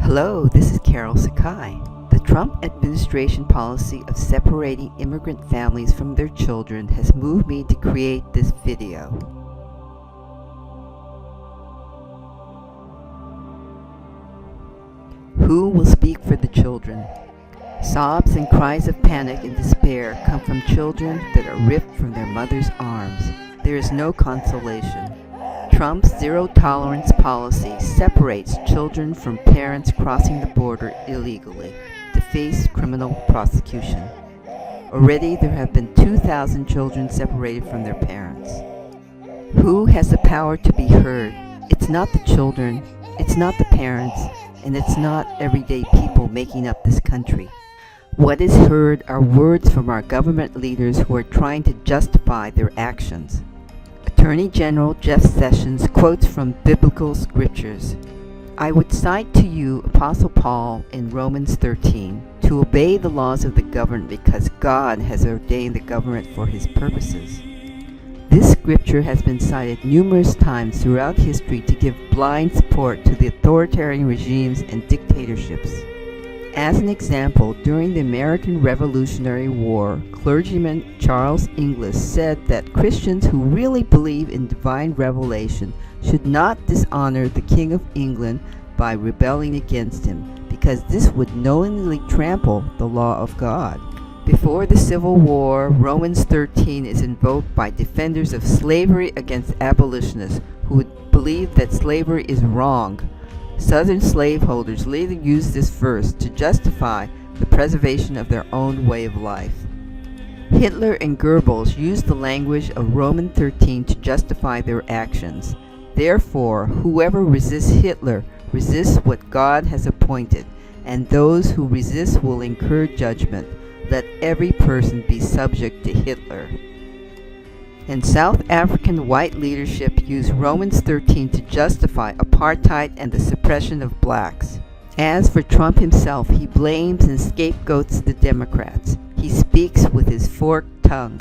Hello, this is Carol Sakai. The Trump administration policy of separating immigrant families from their children has moved me to create this video. Who will speak for the children? Sobs and cries of panic and despair come from children that are ripped from their mother's arms. There is no consolation. Trump's zero-tolerance policy separates children from parents crossing the border illegally to face criminal prosecution. Already there have been 2,000 children separated from their parents. Who has the power to be heard? It's not the children, it's not the parents, and it's not everyday people making up this country. What is heard are words from our government leaders who are trying to justify their actions. Attorney General Jeff Sessions quotes from biblical scriptures. I would cite to you Apostle Paul in Romans 13, to obey the laws of the government because God has ordained the government for his purposes. This scripture has been cited numerous times throughout history to give blind support to the authoritarian regimes and dictatorships. As an example, during the American Revolutionary War, clergyman Charles Inglis said that Christians who really believe in divine revelation should not dishonor the King of England by rebelling against him, because this would knowingly trample the law of God. Before the Civil War, Romans 13 is invoked by defenders of slavery against abolitionists who would believe that slavery is wrong. Southern slaveholders later used this verse to justify the preservation of their own way of life. Hitler and Goebbels used the language of Romans 13 to justify their actions. Therefore, whoever resists Hitler resists what God has appointed, and those who resist will incur judgment. Let every person be subject to Hitler. And South African white leadership used Romans 13 to justify apartheid and the suppression of blacks. As for Trump himself, he blames and scapegoats the Democrats. He speaks with his forked tongue.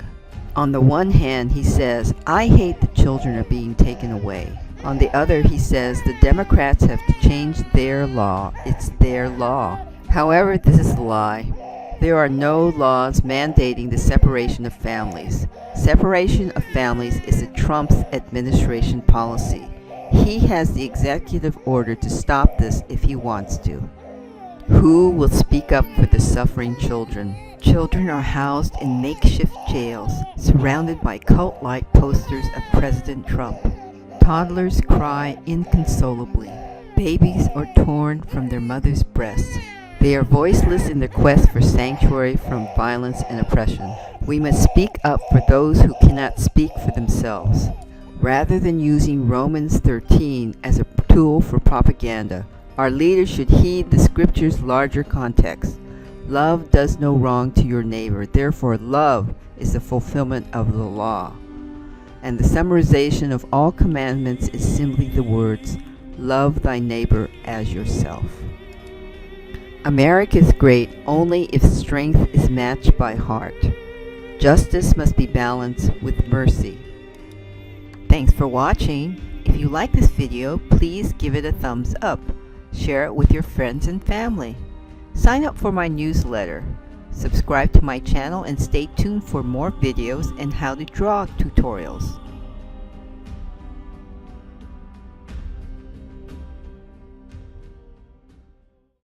On the one hand, he says, I hate the children are being taken away. On the other, he says the Democrats have to change their law. It's their law. However, this is a lie. There are no laws mandating the separation of families. Separation of families is a Trump's administration policy. He has the executive order to stop this if he wants to. Who will speak up for the suffering children? Children are housed in makeshift jails, surrounded by cult-like posters of President Trump. Toddlers cry inconsolably. Babies are torn from their mother's breasts. They are voiceless in their quest for sanctuary from violence and oppression. We must speak up for those who cannot speak for themselves. Rather than using Romans 13 as a tool for propaganda, our leaders should heed the scripture's larger context. Love does no wrong to your neighbor, therefore love is the fulfillment of the law. And the summarization of all commandments is simply the words, love thy neighbor as yourself. America is great only if strength is matched by heart. Justice must be balanced with mercy. Thanks for watching. If you like this video, please give it a thumbs up. Share it with your friends and family. Sign up for my newsletter. Subscribe to my channel and stay tuned for more videos and how to draw tutorials.